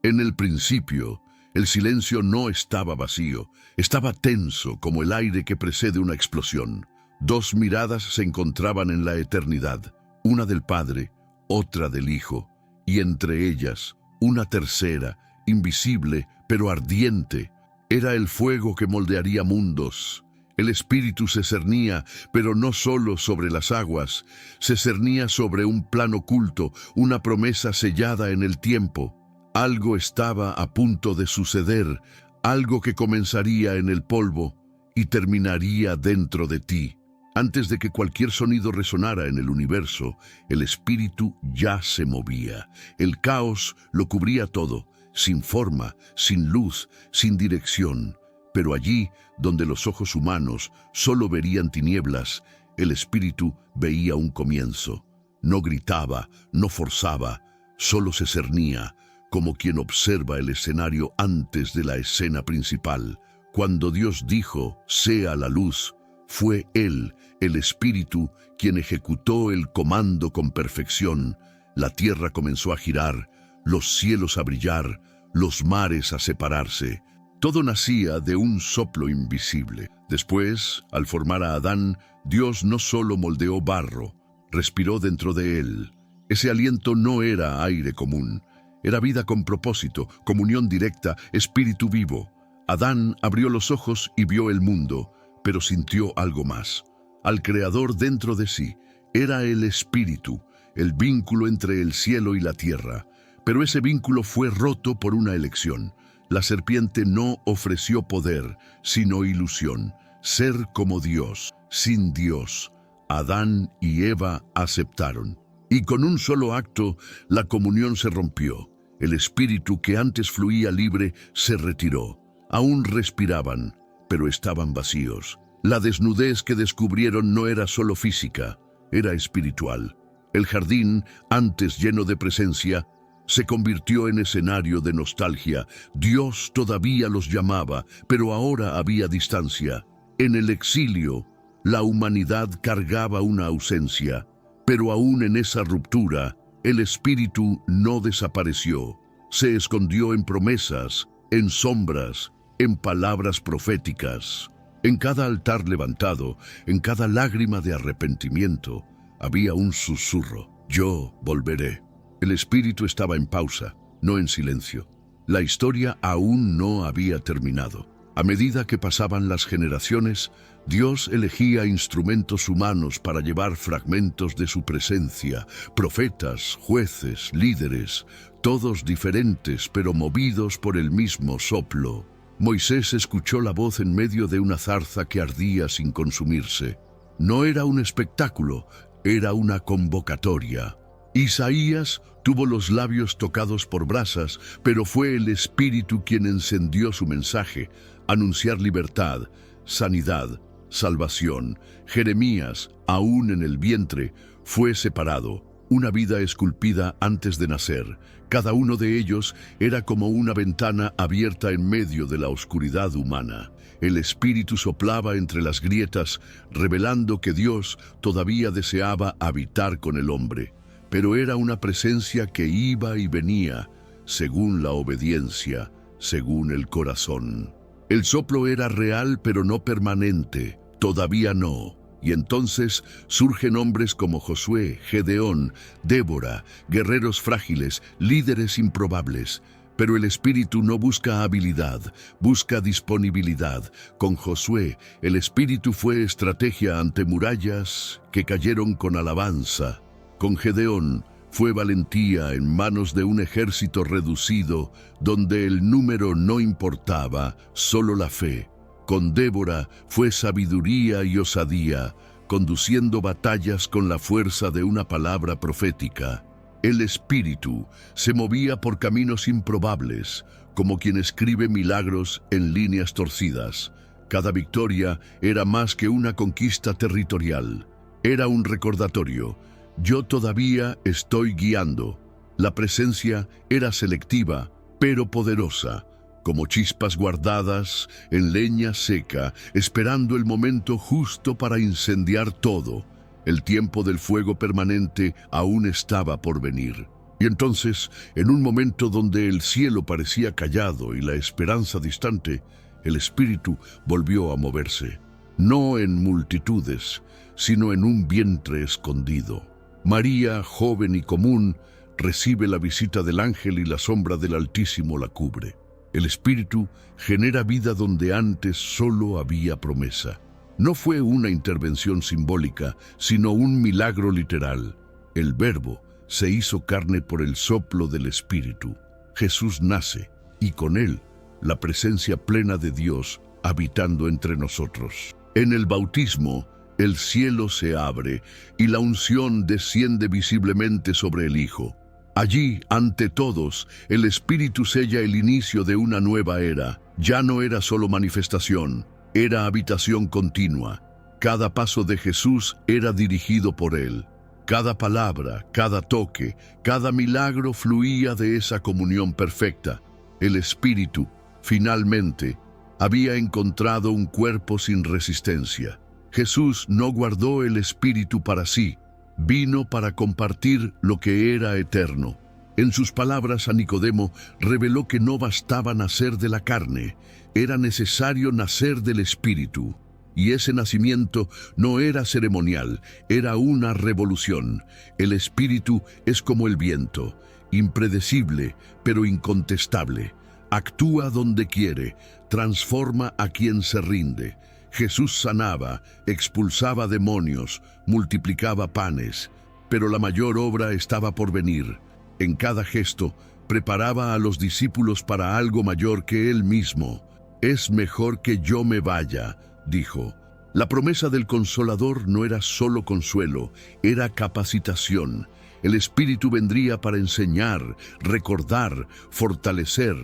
En el principio, el silencio no estaba vacío, estaba tenso como el aire que precede una explosión. Dos miradas se encontraban en la eternidad, una del Padre, otra del Hijo, y entre ellas, una tercera, invisible pero ardiente. Era el fuego que moldearía mundos. El Espíritu se cernía, pero no solo sobre las aguas, se cernía sobre un plano oculto, una promesa sellada en el tiempo. Algo estaba a punto de suceder, algo que comenzaría en el polvo y terminaría dentro de ti. Antes de que cualquier sonido resonara en el universo, el Espíritu ya se movía. El caos lo cubría todo, sin forma, sin luz, sin dirección. Pero allí, donde los ojos humanos solo verían tinieblas, el Espíritu veía un comienzo. No gritaba, no forzaba, solo se cernía, como quien observa el escenario antes de la escena principal. Cuando Dios dijo, sea la luz, fue Él, el Espíritu, quien ejecutó el comando con perfección. La tierra comenzó a girar, los cielos a brillar, los mares a separarse. Todo nacía de un soplo invisible. Después, al formar a Adán, Dios no solo moldeó barro, respiró dentro de él. Ese aliento no era aire común, era vida con propósito, comunión directa, espíritu vivo. Adán abrió los ojos y vio el mundo, pero sintió algo más. Al Creador dentro de sí, era el Espíritu, el vínculo entre el cielo y la tierra. Pero ese vínculo fue roto por una elección. La serpiente no ofreció poder, sino ilusión, ser como Dios, sin Dios. Adán y Eva aceptaron. Y con un solo acto, la comunión se rompió. El espíritu que antes fluía libre se retiró. Aún respiraban, pero estaban vacíos. La desnudez que descubrieron no era solo física, era espiritual. El jardín, antes lleno de presencia, se convirtió en escenario de nostalgia. Dios todavía los llamaba, pero ahora había distancia. En el exilio, la humanidad cargaba una ausencia, pero aún en esa ruptura, el Espíritu no desapareció. Se escondió en promesas, en sombras, en palabras proféticas. En cada altar levantado, en cada lágrima de arrepentimiento, había un susurro: yo volveré. El Espíritu estaba en pausa, no en silencio. La historia aún no había terminado. A medida que pasaban las generaciones, Dios elegía instrumentos humanos para llevar fragmentos de su presencia, profetas, jueces, líderes, todos diferentes pero movidos por el mismo soplo. Moisés escuchó la voz en medio de una zarza que ardía sin consumirse. No era un espectáculo, era una convocatoria. Isaías tuvo los labios tocados por brasas, pero fue el Espíritu quien encendió su mensaje: anunciar libertad, sanidad, salvación. Jeremías, aún en el vientre, fue separado, una vida esculpida antes de nacer. Cada uno de ellos era como una ventana abierta en medio de la oscuridad humana. El Espíritu soplaba entre las grietas, revelando que Dios todavía deseaba habitar con el hombre. Pero era una presencia que iba y venía, según la obediencia, según el corazón. El soplo era real pero no permanente, todavía no. Y entonces surgen hombres como Josué, Gedeón, Débora, guerreros frágiles, líderes improbables. Pero el Espíritu no busca habilidad, busca disponibilidad. Con Josué, el Espíritu fue estrategia ante murallas que cayeron con alabanza. Con Gedeón fue valentía en manos de un ejército reducido, donde el número no importaba, solo la fe. Con Débora fue sabiduría y osadía, conduciendo batallas con la fuerza de una palabra profética. El Espíritu se movía por caminos improbables, como quien escribe milagros en líneas torcidas. Cada victoria era más que una conquista territorial. Era un recordatorio: yo todavía estoy guiando. La presencia era selectiva, pero poderosa, como chispas guardadas en leña seca, esperando el momento justo para incendiar todo. El tiempo del fuego permanente aún estaba por venir. Y entonces, en un momento donde el cielo parecía callado y la esperanza distante, el Espíritu volvió a moverse, no en multitudes, sino en un vientre escondido. María, joven y común, recibe la visita del ángel y la sombra del Altísimo la cubre. El Espíritu genera vida donde antes solo había promesa. No fue una intervención simbólica, sino un milagro literal. El Verbo se hizo carne por el soplo del Espíritu. Jesús nace, y con él, la presencia plena de Dios habitando entre nosotros. En el bautismo, el cielo se abre y la unción desciende visiblemente sobre el Hijo. Allí, ante todos, el Espíritu sella el inicio de una nueva era. Ya no era solo manifestación, era habitación continua. Cada paso de Jesús era dirigido por Él. Cada palabra, cada toque, cada milagro fluía de esa comunión perfecta. El Espíritu, finalmente, había encontrado un cuerpo sin resistencia. Jesús no guardó el Espíritu para sí, vino para compartir lo que era eterno. En sus palabras a Nicodemo reveló que no bastaba nacer de la carne, era necesario nacer del Espíritu. Y ese nacimiento no era ceremonial, era una revolución. El Espíritu es como el viento, impredecible pero incontestable. Actúa donde quiere, transforma a quien se rinde. Jesús sanaba, expulsaba demonios, multiplicaba panes, pero la mayor obra estaba por venir. En cada gesto, preparaba a los discípulos para algo mayor que él mismo. «Es mejor que yo me vaya», dijo. La promesa del Consolador no era solo consuelo, era capacitación. El Espíritu vendría para enseñar, recordar, fortalecer.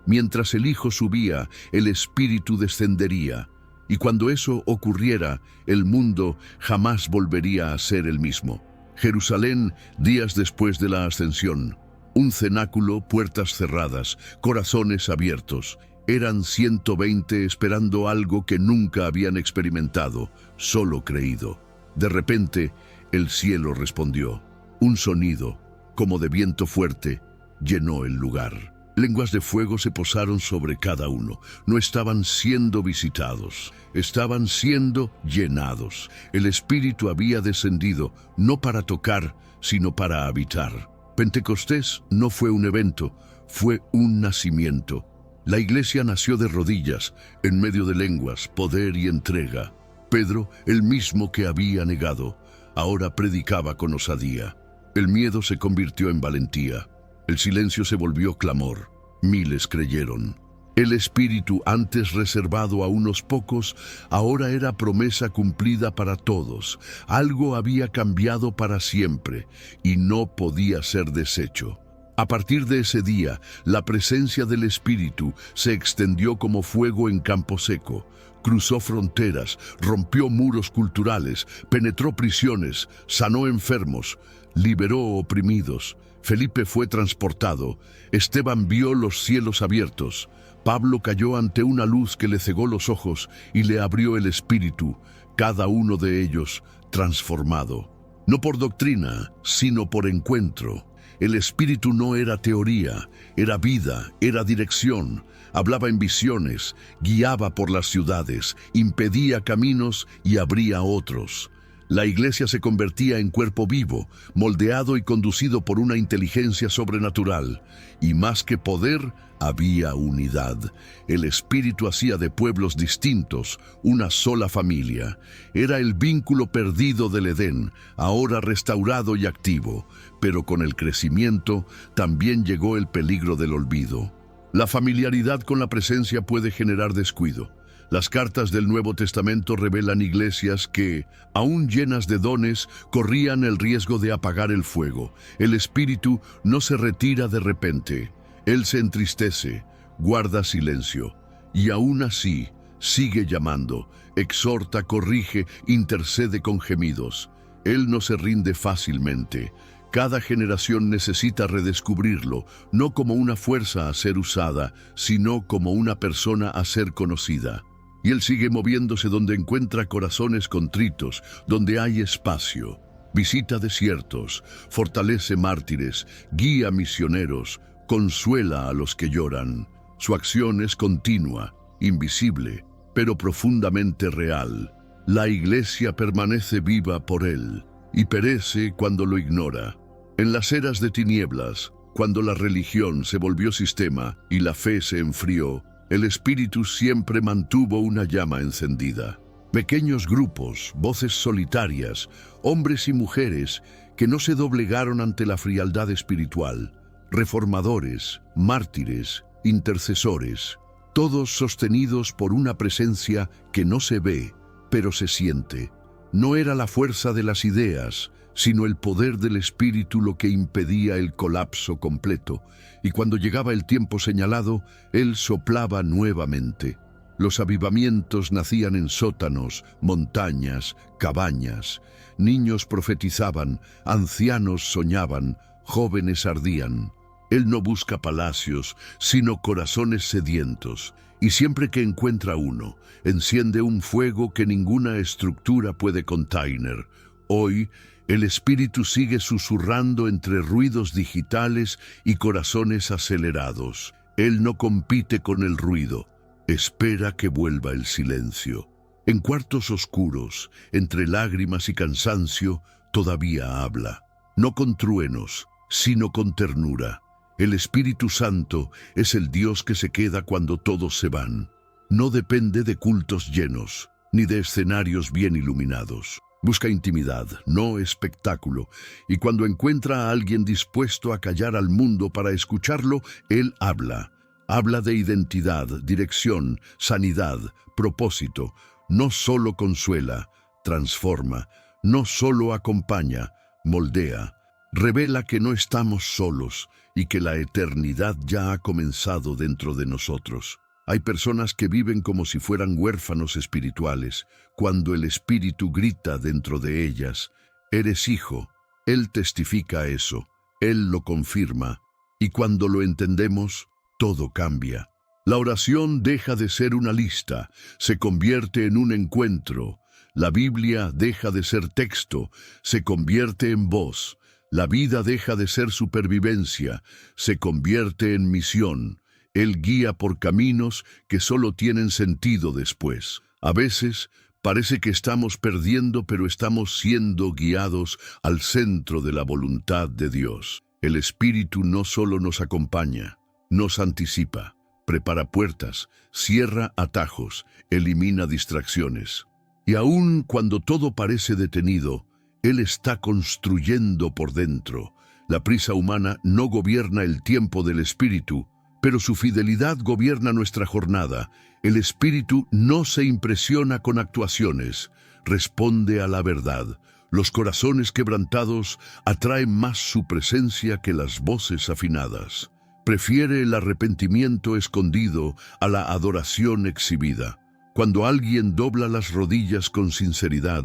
Mientras el Hijo subía, el Espíritu descendería. Y cuando eso ocurriera, el mundo jamás volvería a ser el mismo. Jerusalén, días después de la ascensión. Un cenáculo, puertas cerradas, corazones abiertos. Eran 120 esperando algo que nunca habían experimentado, solo creído. De repente, el cielo respondió. Un sonido, como de viento fuerte, llenó el lugar. Lenguas de fuego se posaron sobre cada uno. No estaban siendo visitados, estaban siendo llenados. El Espíritu había descendido, no para tocar, sino para habitar. Pentecostés no fue un evento, fue un nacimiento. La iglesia nació de rodillas, en medio de lenguas, poder y entrega. Pedro, el mismo que había negado, ahora predicaba con osadía. El miedo se convirtió en valentía. El silencio se volvió clamor. Miles creyeron. El Espíritu, antes reservado a unos pocos, ahora era promesa cumplida para todos. Algo había cambiado para siempre y no podía ser deshecho. A partir de ese día, la presencia del Espíritu se extendió como fuego en campo seco. Cruzó fronteras, rompió muros culturales, penetró prisiones, sanó enfermos, liberó oprimidos. Felipe fue transportado, Esteban vio los cielos abiertos, Pablo cayó ante una luz que le cegó los ojos y le abrió el espíritu, cada uno de ellos transformado. No por doctrina, sino por encuentro. El espíritu no era teoría, era vida, era dirección. Hablaba en visiones, guiaba por las ciudades, impedía caminos y abría otros. La iglesia se convertía en cuerpo vivo, moldeado y conducido por una inteligencia sobrenatural. Y más que poder, había unidad. El Espíritu hacía de pueblos distintos una sola familia. Era el vínculo perdido del Edén, ahora restaurado y activo. Pero con el crecimiento también llegó el peligro del olvido. La familiaridad con la presencia puede generar descuido. Las cartas del Nuevo Testamento revelan iglesias que, aún llenas de dones, corrían el riesgo de apagar el fuego. El Espíritu no se retira de repente. Él se entristece, guarda silencio, y aún así sigue llamando, exhorta, corrige, intercede con gemidos. Él no se rinde fácilmente. Cada generación necesita redescubrirlo, no como una fuerza a ser usada, sino como una persona a ser conocida. Y Él sigue moviéndose donde encuentra corazones contritos, donde hay espacio. Visita desiertos, fortalece mártires, guía misioneros, consuela a los que lloran. Su acción es continua, invisible, pero profundamente real. La Iglesia permanece viva por él y perece cuando lo ignora. En las eras de tinieblas, cuando la religión se volvió sistema y la fe se enfrió, el Espíritu siempre mantuvo una llama encendida. Pequeños grupos, voces solitarias, hombres y mujeres que no se doblegaron ante la frialdad espiritual, reformadores, mártires, intercesores, todos sostenidos por una presencia que no se ve, pero se siente. No era la fuerza de las ideas, sino el poder del Espíritu lo que impedía el colapso completo, y cuando llegaba el tiempo señalado, Él soplaba nuevamente. Los avivamientos nacían en sótanos, montañas, cabañas. Niños profetizaban, ancianos soñaban, jóvenes ardían. Él no busca palacios, sino corazones sedientos. Y siempre que encuentra uno, enciende un fuego que ninguna estructura puede contener. Hoy, el Espíritu sigue susurrando entre ruidos digitales y corazones acelerados. Él no compite con el ruido. Espera que vuelva el silencio. En cuartos oscuros, entre lágrimas y cansancio, todavía habla. No con truenos, sino con ternura. El Espíritu Santo es el Dios que se queda cuando todos se van. No depende de cultos llenos, ni de escenarios bien iluminados. Busca intimidad, no espectáculo, y cuando encuentra a alguien dispuesto a callar al mundo para escucharlo, Él habla. Habla de identidad, dirección, sanidad, propósito. No solo consuela, transforma. No solo acompaña, moldea. Revela que no estamos solos y que la eternidad ya ha comenzado dentro de nosotros. Hay personas que viven como si fueran huérfanos espirituales, cuando el Espíritu grita dentro de ellas: «Eres hijo». Él testifica eso, Él lo confirma, y cuando lo entendemos, todo cambia. La oración deja de ser una lista, se convierte en un encuentro. La Biblia deja de ser texto, se convierte en voz. La vida deja de ser supervivencia, se convierte en misión. Él guía por caminos que solo tienen sentido después. A veces parece que estamos perdiendo, pero estamos siendo guiados al centro de la voluntad de Dios. El Espíritu no solo nos acompaña, nos anticipa, prepara puertas, cierra atajos, elimina distracciones. Y aun cuando todo parece detenido, Él está construyendo por dentro. La prisa humana no gobierna el tiempo del Espíritu, pero su fidelidad gobierna nuestra jornada. El Espíritu no se impresiona con actuaciones, responde a la verdad. Los corazones quebrantados atraen más su presencia que las voces afinadas. Prefiere el arrepentimiento escondido a la adoración exhibida. Cuando alguien dobla las rodillas con sinceridad,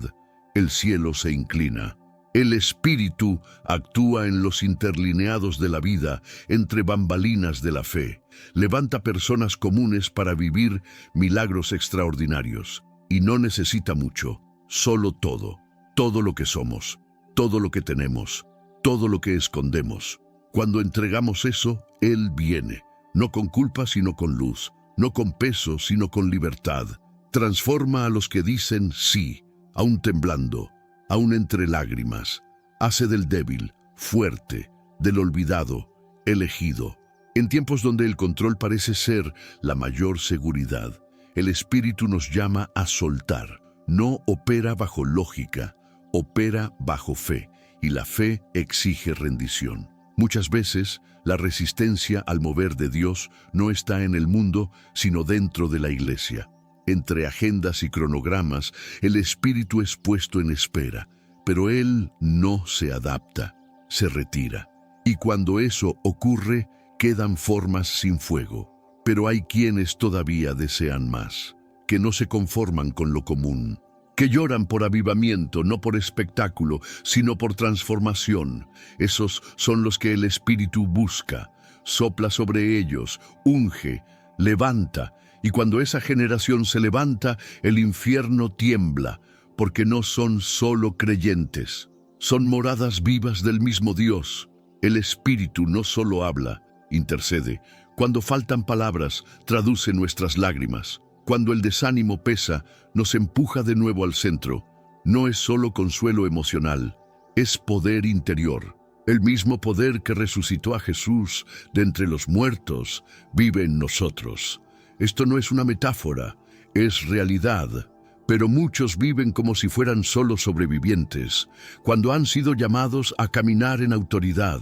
el cielo se inclina. El Espíritu actúa en los interlineados de la vida, entre bambalinas de la fe. Levanta personas comunes para vivir milagros extraordinarios. Y no necesita mucho, solo todo. Todo lo que somos, todo lo que tenemos, todo lo que escondemos. Cuando entregamos eso, Él viene. No con culpa, sino con luz. No con peso, sino con libertad. Transforma a los que dicen sí, aún temblando, aún entre lágrimas. Hace del débil, fuerte, del olvidado, elegido. En tiempos donde el control parece ser la mayor seguridad, el Espíritu nos llama a soltar. No opera bajo lógica, opera bajo fe, y la fe exige rendición. Muchas veces, la resistencia al mover de Dios no está en el mundo, sino dentro de la iglesia. Entre agendas y cronogramas, el Espíritu es puesto en espera, pero Él no se adapta, se retira. Y cuando eso ocurre, quedan formas sin fuego. Pero hay quienes todavía desean más, que no se conforman con lo común, que lloran por avivamiento, no por espectáculo, sino por transformación. Esos son los que el Espíritu busca, sopla sobre ellos, unge, levanta, y cuando esa generación se levanta, el infierno tiembla, porque no son solo creyentes, Son moradas vivas del mismo Dios. El Espíritu no solo habla, intercede. Cuando faltan palabras, traduce nuestras lágrimas. Cuando el desánimo pesa, nos empuja de nuevo al centro. No es solo consuelo emocional, es poder interior. El mismo poder que resucitó a Jesús de entre los muertos vive en nosotros. Esto no es una metáfora, es realidad. Pero muchos viven como si fueran solo sobrevivientes, cuando han sido llamados a caminar en autoridad.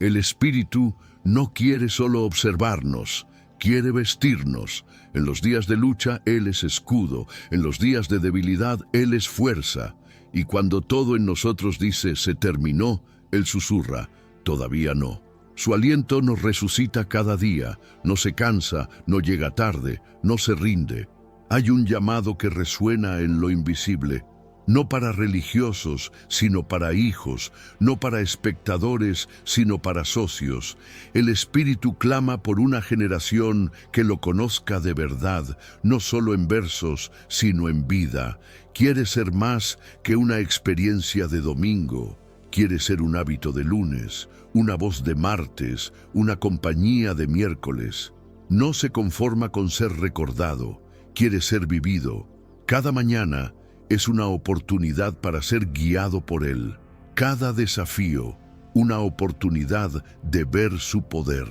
El Espíritu no quiere solo observarnos, quiere vestirnos. En los días de lucha, Él es escudo. En los días de debilidad, Él es fuerza. Y cuando todo en nosotros dice, se terminó, Él susurra, todavía no. Su aliento nos resucita cada día, no se cansa, no llega tarde, no se rinde. Hay un llamado que resuena en lo invisible, no para religiosos, sino para hijos, no para espectadores, sino para socios. El Espíritu clama por una generación que lo conozca de verdad, no solo en versos, sino en vida. Quiere ser más que una experiencia de domingo. Quiere ser un hábito de lunes, una voz de martes, una compañía de miércoles. No se conforma con ser recordado, quiere ser vivido. Cada mañana es una oportunidad para ser guiado por Él. Cada desafío, una oportunidad de ver su poder.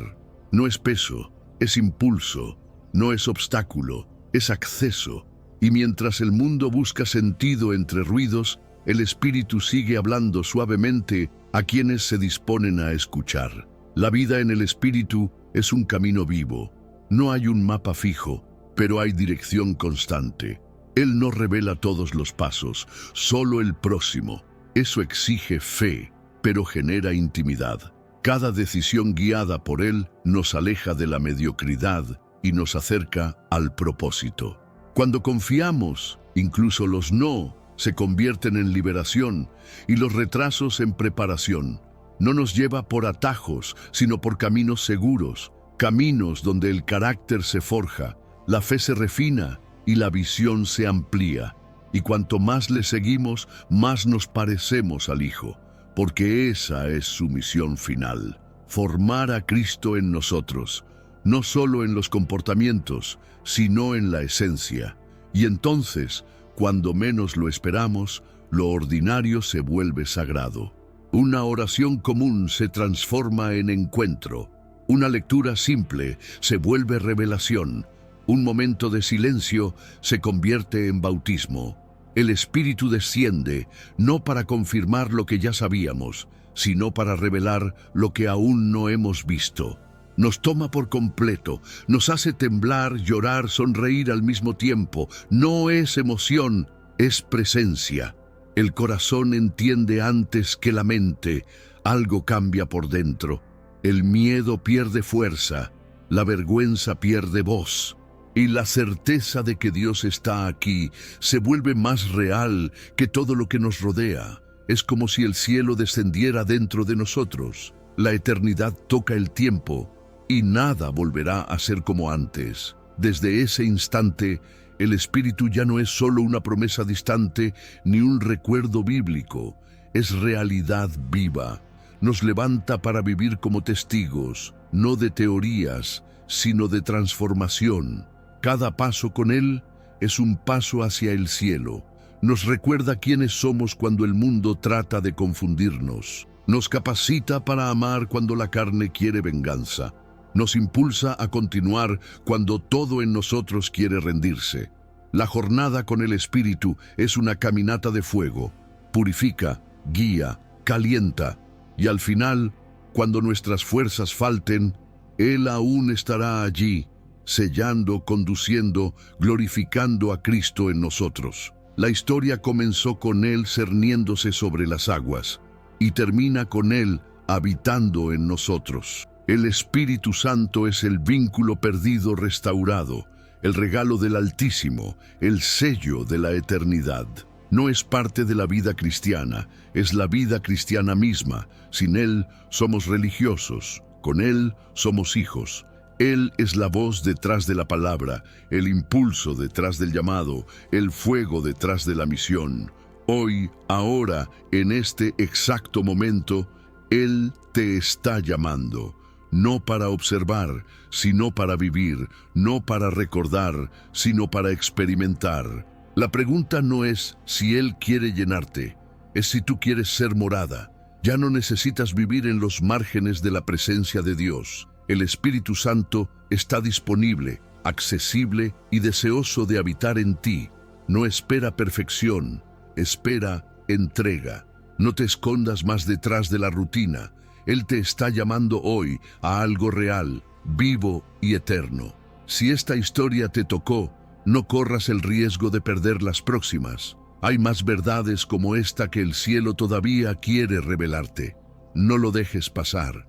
No es peso, es impulso. No es obstáculo, es acceso. Y mientras el mundo busca sentido entre ruidos, el Espíritu sigue hablando suavemente a quienes se disponen a escuchar. La vida en el Espíritu es un camino vivo. No hay un mapa fijo, pero hay dirección constante. Él no revela todos los pasos, solo el próximo. Eso exige fe, pero genera intimidad. Cada decisión guiada por Él nos aleja de la mediocridad y nos acerca al propósito. Cuando confiamos, incluso los no se convierten en liberación y los retrasos en preparación. No nos lleva por atajos, sino por caminos seguros, caminos donde el carácter se forja, la fe se refina y la visión se amplía. Y cuanto más le seguimos, más nos parecemos al Hijo, porque esa es su misión final, formar a Cristo en nosotros, no solo en los comportamientos, sino en la esencia. Y entonces, cuando menos lo esperamos, lo ordinario se vuelve sagrado. Una oración común se transforma en encuentro. Una lectura simple se vuelve revelación. Un momento de silencio se convierte en bautismo. El Espíritu desciende, no para confirmar lo que ya sabíamos, sino para revelar lo que aún no hemos visto. Nos toma por completo, nos hace temblar, llorar, sonreír al mismo tiempo. No es emoción, es presencia. El corazón entiende antes que la mente. Algo cambia por dentro. El miedo pierde fuerza, la vergüenza pierde voz. Y la certeza de que Dios está aquí se vuelve más real que todo lo que nos rodea. Es como si el cielo descendiera dentro de nosotros. La eternidad toca el tiempo y nada volverá a ser como antes. Desde ese instante, el Espíritu ya no es solo una promesa distante ni un recuerdo bíblico. Es realidad viva. Nos levanta para vivir como testigos, no de teorías, sino de transformación. Cada paso con Él es un paso hacia el cielo. Nos recuerda quiénes somos cuando el mundo trata de confundirnos. Nos capacita para amar cuando la carne quiere venganza. Nos impulsa a continuar cuando todo en nosotros quiere rendirse. La jornada con el Espíritu es una caminata de fuego. Purifica, guía, calienta. Y al final, cuando nuestras fuerzas falten, Él aún estará allí, sellando, conduciendo, glorificando a Cristo en nosotros. La historia comenzó con Él cerniéndose sobre las aguas y termina con Él habitando en nosotros. El Espíritu Santo es el vínculo perdido restaurado, el regalo del Altísimo, el sello de la eternidad. No es parte de la vida cristiana, es la vida cristiana misma. Sin Él somos religiosos, con Él somos hijos. Él es la voz detrás de la palabra, el impulso detrás del llamado, el fuego detrás de la misión. Hoy, ahora, en este exacto momento, Él te está llamando, no para observar, sino para vivir, no para recordar, sino para experimentar. La pregunta no es si Él quiere llenarte, es si tú quieres ser morada. Ya no necesitas vivir en los márgenes de la presencia de Dios. El Espíritu Santo está disponible, accesible y deseoso de habitar en ti. No espera perfección, espera entrega. No te escondas más detrás de la rutina. Él te está llamando hoy a algo real, vivo y eterno. Si esta historia te tocó, no corras el riesgo de perder las próximas. Hay más verdades como esta que el cielo todavía quiere revelarte. No lo dejes pasar.